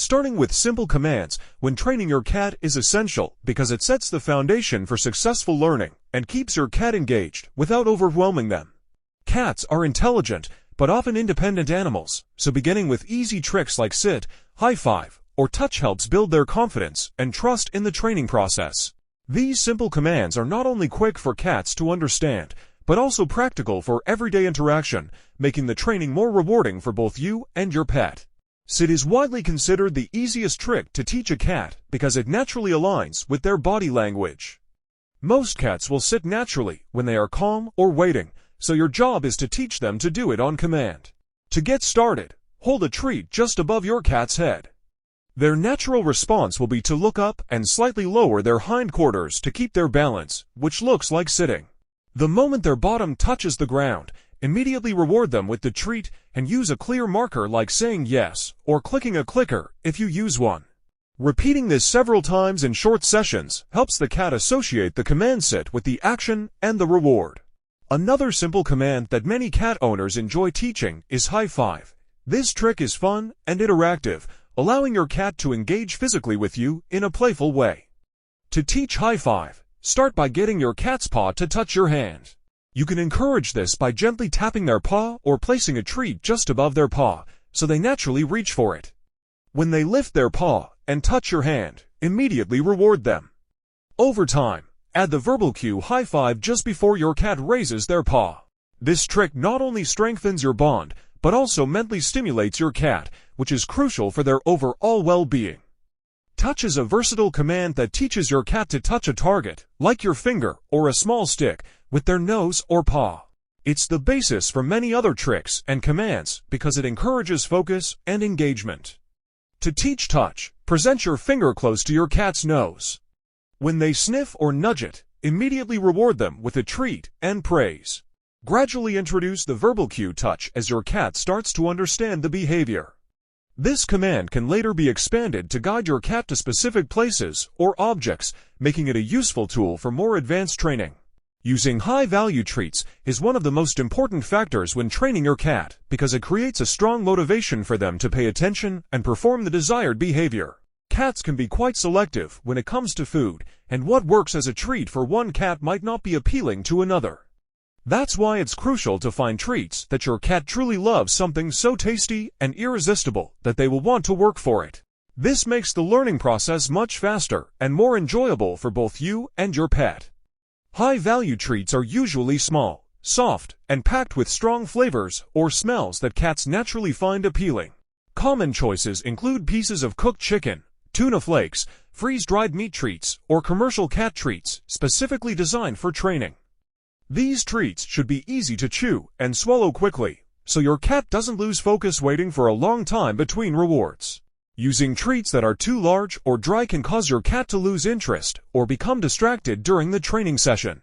Starting with simple commands when training your cat is essential because it sets the foundation for successful learning and keeps your cat engaged without overwhelming them. Cats are intelligent but often independent animals, so beginning with easy tricks like sit, high five, or touch helps build their confidence and trust in the training process. These simple commands are not only quick for cats to understand, but also practical for everyday interaction, making the training more rewarding for both you and your pet. Sit is widely considered the easiest trick to teach a cat because it naturally aligns with their body language. Most cats will sit naturally when they are calm or waiting, so your job is to teach them to do it on command. To get started, hold a treat just above your cat's head. Their natural response will be to look up and slightly lower their hindquarters to keep their balance, which looks like sitting. The moment their bottom touches the ground, immediately reward them with the treat and use a clear marker like saying yes or clicking a clicker if you use one. Repeating this several times in short sessions helps the cat associate the command sit with the action and the reward. Another simple command that many cat owners enjoy teaching is high five. This trick is fun and interactive, allowing your cat to engage physically with you in a playful way. To teach high five, start by getting your cat's paw to touch your hand. You can encourage this by gently tapping their paw or placing a treat just above their paw, so they naturally reach for it. When they lift their paw and touch your hand, immediately reward them. Over time, add the verbal cue high five just before your cat raises their paw. This trick not only strengthens your bond, but also mentally stimulates your cat, which is crucial for their overall well-being. Touch is a versatile command that teaches your cat to touch a target, like your finger or a small stick, with their nose or paw. It's the basis for many other tricks and commands because it encourages focus and engagement. To teach touch, present your finger close to your cat's nose. When they sniff or nudge it, immediately reward them with a treat and praise. Gradually introduce the verbal cue touch as your cat starts to understand the behavior. This command can later be expanded to guide your cat to specific places or objects, making it a useful tool for more advanced training. Using high-value treats is one of the most important factors when training your cat because it creates a strong motivation for them to pay attention and perform the desired behavior. Cats can be quite selective when it comes to food, and what works as a treat for one cat might not be appealing to another. That's why it's crucial to find treats that your cat truly loves, something so tasty and irresistible that they will want to work for it. This makes the learning process much faster and more enjoyable for both you and your pet. High-value treats are usually small, soft, and packed with strong flavors or smells that cats naturally find appealing. Common choices include pieces of cooked chicken, tuna flakes, freeze-dried meat treats, or commercial cat treats specifically designed for training. These treats should be easy to chew and swallow quickly, so your cat doesn't lose focus waiting for a long time between rewards. Using treats that are too large or dry can cause your cat to lose interest or become distracted during the training session.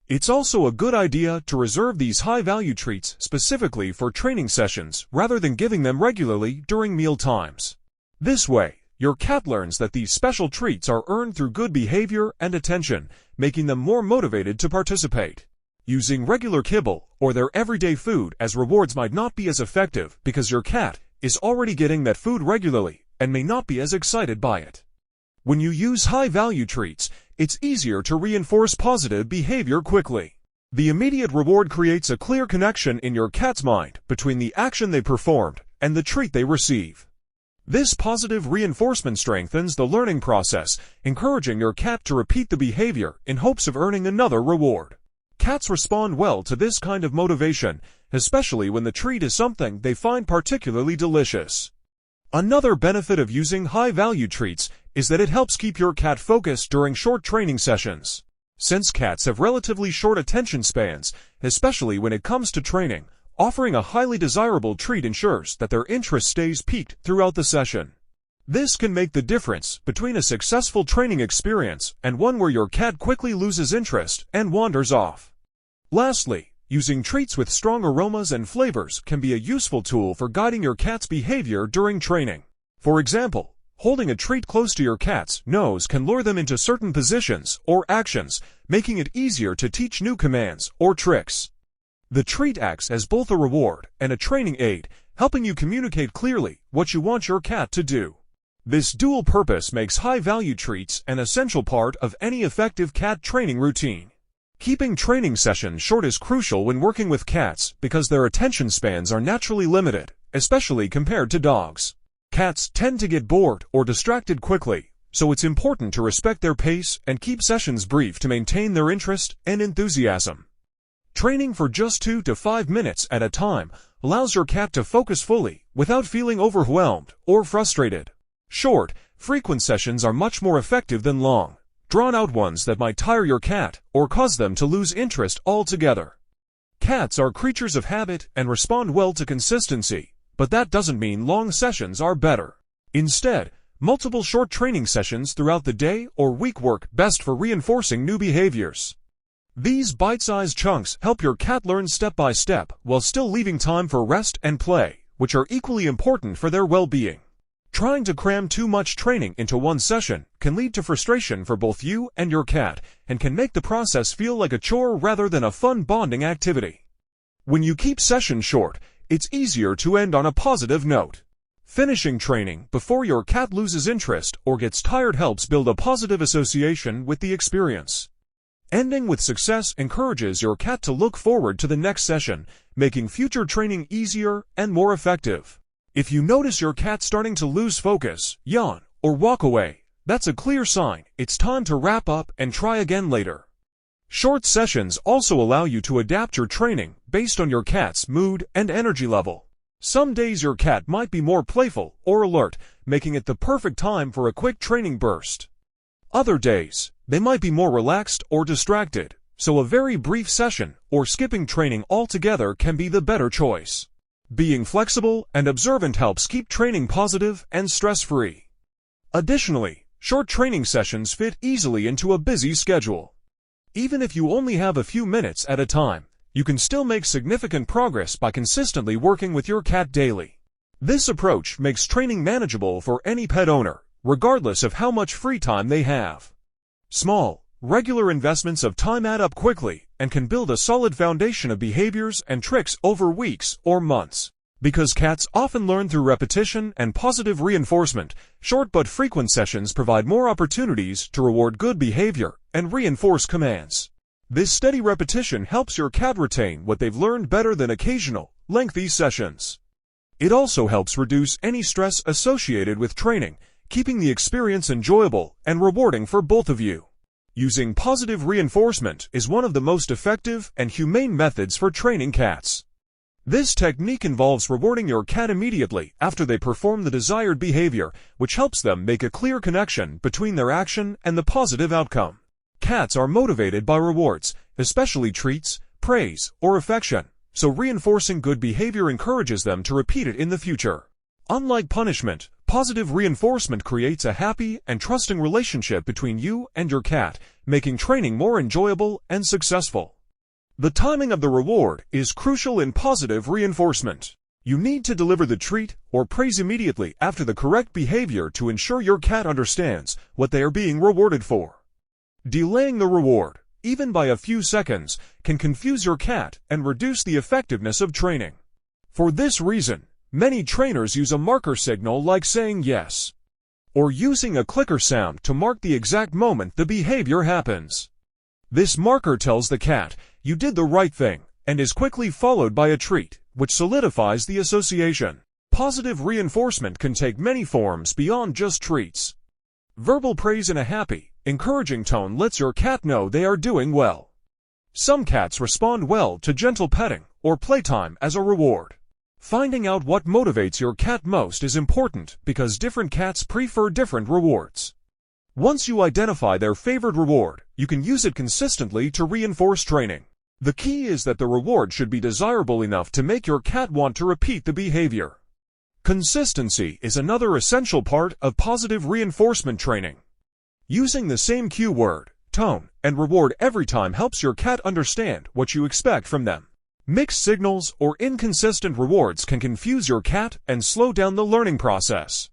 It's also a good idea to reserve these high-value treats specifically for training sessions rather than giving them regularly during meal times. This way, your cat learns that these special treats are earned through good behavior and attention, making them more motivated to participate. Using regular kibble or their everyday food as rewards might not be as effective because your cat is already getting that food regularly and may not be as excited by it. When you use high-value treats, it's easier to reinforce positive behavior quickly. The immediate reward creates a clear connection in your cat's mind between the action they performed and the treat they receive. This positive reinforcement strengthens the learning process, encouraging your cat to repeat the behavior in hopes of earning another reward. Cats respond well to this kind of motivation, especially when the treat is something they find particularly delicious. Another benefit of using high-value treats is that it helps keep your cat focused during short training sessions. Since cats have relatively short attention spans, especially when it comes to training, offering a highly desirable treat ensures that their interest stays peaked throughout the session. This can make the difference between a successful training experience and one where your cat quickly loses interest and wanders off. Lastly, using treats with strong aromas and flavors can be a useful tool for guiding your cat's behavior during training. For example, holding a treat close to your cat's nose can lure them into certain positions or actions, making it easier to teach new commands or tricks. The treat acts as both a reward and a training aid, helping you communicate clearly what you want your cat to do. This dual purpose makes high-value treats an essential part of any effective cat training routine. Keeping training sessions short is crucial when working with cats because their attention spans are naturally limited, especially compared to dogs. Cats tend to get bored or distracted quickly, so it's important to respect their pace and keep sessions brief to maintain their interest and enthusiasm. Training for just 2 to 5 minutes at a time allows your cat to focus fully without feeling overwhelmed or frustrated. Short, frequent sessions are much more effective than long, drawn-out ones that might tire your cat or cause them to lose interest altogether. Cats are creatures of habit and respond well to consistency, but that doesn't mean long sessions are better. Instead, multiple short training sessions throughout the day or week work best for reinforcing new behaviors. These bite-sized chunks help your cat learn step by step while still leaving time for rest and play, which are equally important for their well-being. Trying to cram too much training into one session can lead to frustration for both you and your cat and can make the process feel like a chore rather than a fun bonding activity. When you keep sessions short, it's easier to end on a positive note. Finishing training before your cat loses interest or gets tired helps build a positive association with the experience. Ending with success encourages your cat to look forward to the next session, making future training easier and more effective. If you notice your cat starting to lose focus, yawn, or walk away, that's a clear sign it's time to wrap up and try again later. Short sessions also allow you to adapt your training based on your cat's mood and energy level. Some days your cat might be more playful or alert, making it the perfect time for a quick training burst. Other days, they might be more relaxed or distracted, so a very brief session or skipping training altogether can be the better choice. Being flexible and observant helps keep training positive and stress-free. Additionally, short training sessions fit easily into a busy schedule. Even if you only have a few minutes at a time, you can still make significant progress by consistently working with your cat daily. This approach makes training manageable for any pet owner, regardless of how much free time they have. Small, regular investments of time add up quickly and can build a solid foundation of behaviors and tricks over weeks or months. Because cats often learn through repetition and positive reinforcement, short but frequent sessions provide more opportunities to reward good behavior and reinforce commands. This steady repetition helps your cat retain what they've learned better than occasional, lengthy sessions. It also helps reduce any stress associated with training, keeping the experience enjoyable and rewarding for both of you. Using positive reinforcement is one of the most effective and humane methods for training cats. This technique involves rewarding your cat immediately after they perform the desired behavior, which helps them make a clear connection between their action and the positive outcome. Cats are motivated by rewards, especially treats, praise, or affection, so reinforcing good behavior encourages them to repeat it in the future. Unlike punishment, positive reinforcement creates a happy and trusting relationship between you and your cat, making training more enjoyable and successful. The timing of the reward is crucial in positive reinforcement. You need to deliver the treat or praise immediately after the correct behavior to ensure your cat understands what they are being rewarded for. Delaying the reward, even by a few seconds, can confuse your cat and reduce the effectiveness of training. For this reason, many trainers use a marker signal like saying yes, or using a clicker sound to mark the exact moment the behavior happens. This marker tells the cat, "You did the right thing," and is quickly followed by a treat, which solidifies the association. Positive reinforcement can take many forms beyond just treats. Verbal praise in a happy, encouraging tone lets your cat know they are doing well. Some cats respond well to gentle petting or playtime as a reward. Finding out what motivates your cat most is important because different cats prefer different rewards. Once you identify their favorite reward, you can use it consistently to reinforce training. The key is that the reward should be desirable enough to make your cat want to repeat the behavior. Consistency is another essential part of positive reinforcement training. Using the same cue word, tone, and reward every time helps your cat understand what you expect from them. Mixed signals or inconsistent rewards can confuse your cat and slow down the learning process.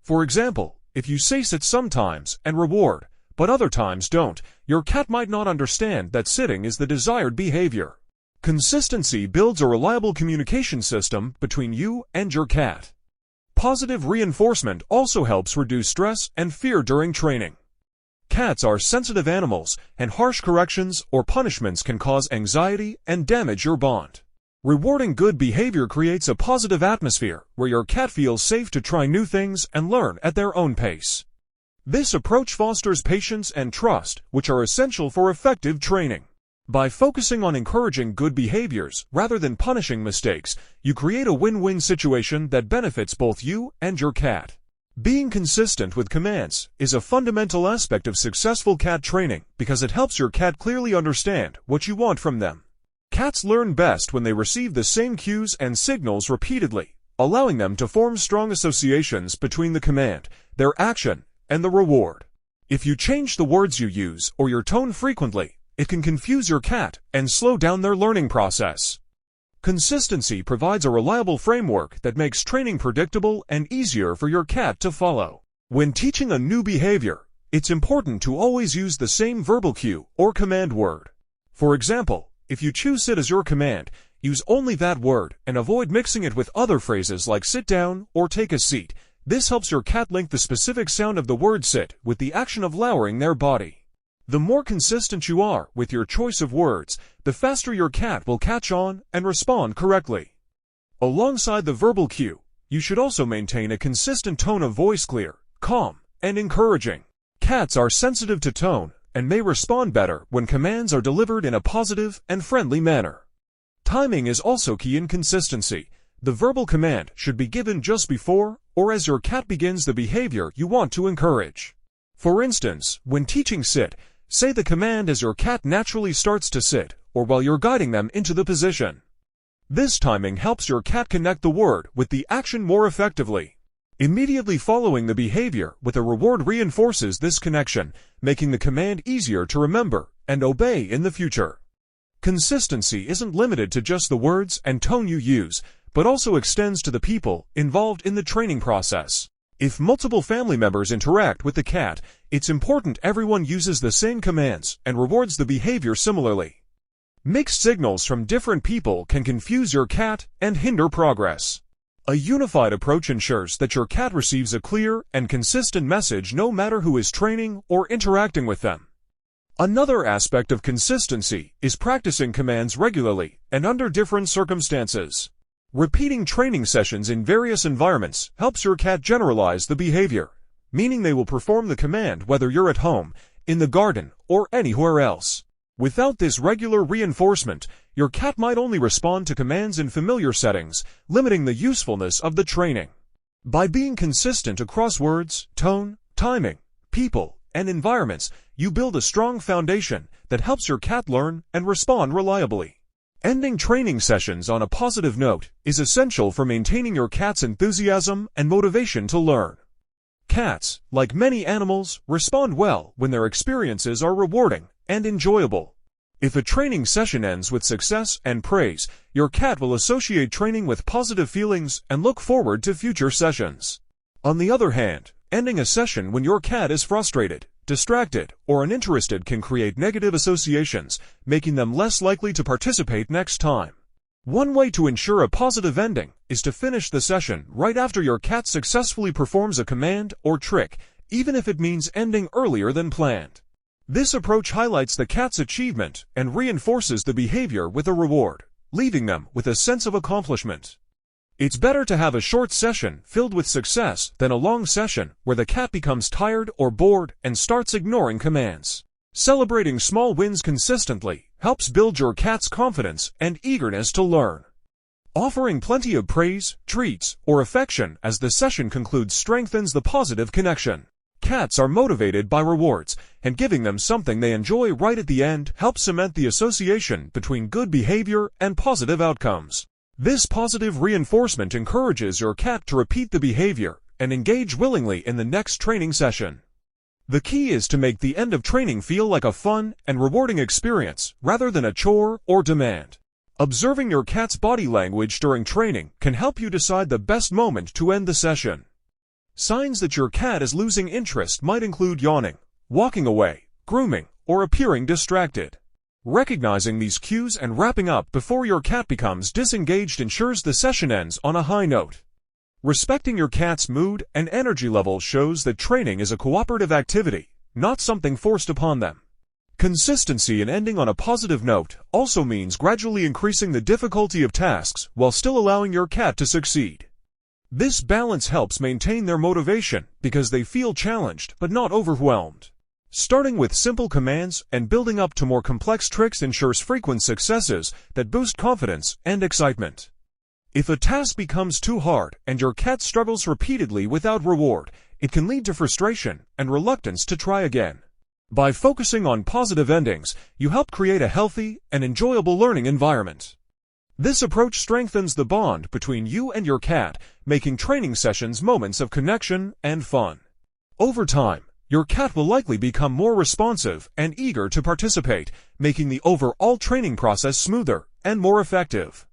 For example, if you say sit sometimes and reward, but other times don't, your cat might not understand that sitting is the desired behavior. Consistency builds a reliable communication system between you and your cat. Positive reinforcement also helps reduce stress and fear during training. Cats are sensitive animals, and harsh corrections or punishments can cause anxiety and damage your bond. Rewarding good behavior creates a positive atmosphere where your cat feels safe to try new things and learn at their own pace. This approach fosters patience and trust, which are essential for effective training. By focusing on encouraging good behaviors rather than punishing mistakes, you create a win-win situation that benefits both you and your cat. Being consistent with commands is a fundamental aspect of successful cat training because it helps your cat clearly understand what you want from them. Cats learn best when they receive the same cues and signals repeatedly, allowing them to form strong associations between the command, their action, and the reward. If you change the words you use or your tone frequently, it can confuse your cat and slow down their learning process. Consistency provides a reliable framework that makes training predictable and easier for your cat to follow. When teaching a new behavior, it's important to always use the same verbal cue or command word. For example, if you choose sit as your command, use only that word and avoid mixing it with other phrases like sit down or take a seat. This helps your cat link the specific sound of the word sit with the action of lowering their body. The more consistent you are with your choice of words, the faster your cat will catch on and respond correctly. Alongside the verbal cue, you should also maintain a consistent tone of voice, clear, calm, and encouraging. Cats are sensitive to tone and may respond better when commands are delivered in a positive and friendly manner. Timing is also key in consistency. The verbal command should be given just before or as your cat begins the behavior you want to encourage. For instance, when teaching sit, say the command as your cat naturally starts to sit or while you're guiding them into the position. This timing helps your cat connect the word with the action more effectively. Immediately following the behavior with a reward reinforces this connection, making the command easier to remember and obey in the future. Consistency isn't limited to just the words and tone you use, but also extends to the people involved in the training process. If multiple family members interact with the cat, it's important everyone uses the same commands and rewards the behavior similarly. Mixed signals from different people can confuse your cat and hinder progress. A unified approach ensures that your cat receives a clear and consistent message no matter who is training or interacting with them. Another aspect of consistency is practicing commands regularly and under different circumstances. Repeating training sessions in various environments helps your cat generalize the behavior, meaning they will perform the command whether you're at home, in the garden, or anywhere else. Without this regular reinforcement, your cat might only respond to commands in familiar settings, limiting the usefulness of the training. By being consistent across words, tone, timing, people, and environments, you build a strong foundation that helps your cat learn and respond reliably. Ending training sessions on a positive note is essential for maintaining your cat's enthusiasm and motivation to learn. Cats, like many animals, respond well when their experiences are rewarding and enjoyable. If a training session ends with success and praise, your cat will associate training with positive feelings and look forward to future sessions. On the other hand, ending a session when your cat is frustrated, distracted, or uninterested can create negative associations, making them less likely to participate next time. One way to ensure a positive ending is to finish the session right after your cat successfully performs a command or trick, even if it means ending earlier than planned. This approach highlights the cat's achievement and reinforces the behavior with a reward, leaving them with a sense of accomplishment. It's better to have a short session filled with success than a long session where the cat becomes tired or bored and starts ignoring commands. Celebrating small wins consistently helps build your cat's confidence and eagerness to learn. Offering plenty of praise, treats, or affection as the session concludes strengthens the positive connection. Cats are motivated by rewards, and giving them something they enjoy right at the end helps cement the association between good behavior and positive outcomes. This positive reinforcement encourages your cat to repeat the behavior and engage willingly in the next training session. The key is to make the end of training feel like a fun and rewarding experience rather than a chore or demand. Observing your cat's body language during training can help you decide the best moment to end the session. Signs that your cat is losing interest might include yawning, walking away, grooming, or appearing distracted. Recognizing these cues and wrapping up before your cat becomes disengaged ensures the session ends on a high note. Respecting your cat's mood and energy level shows that training is a cooperative activity, not something forced upon them. Consistency in ending on a positive note also means gradually increasing the difficulty of tasks while still allowing your cat to succeed. This balance helps maintain their motivation because they feel challenged but not overwhelmed. Starting with simple commands and building up to more complex tricks ensures frequent successes that boost confidence and excitement. If a task becomes too hard and your cat struggles repeatedly without reward, it can lead to frustration and reluctance to try again. By focusing on positive endings, you help create a healthy and enjoyable learning environment. This approach strengthens the bond between you and your cat, making training sessions moments of connection and fun. Over time, your cat will likely become more responsive and eager to participate, making the overall training process smoother and more effective.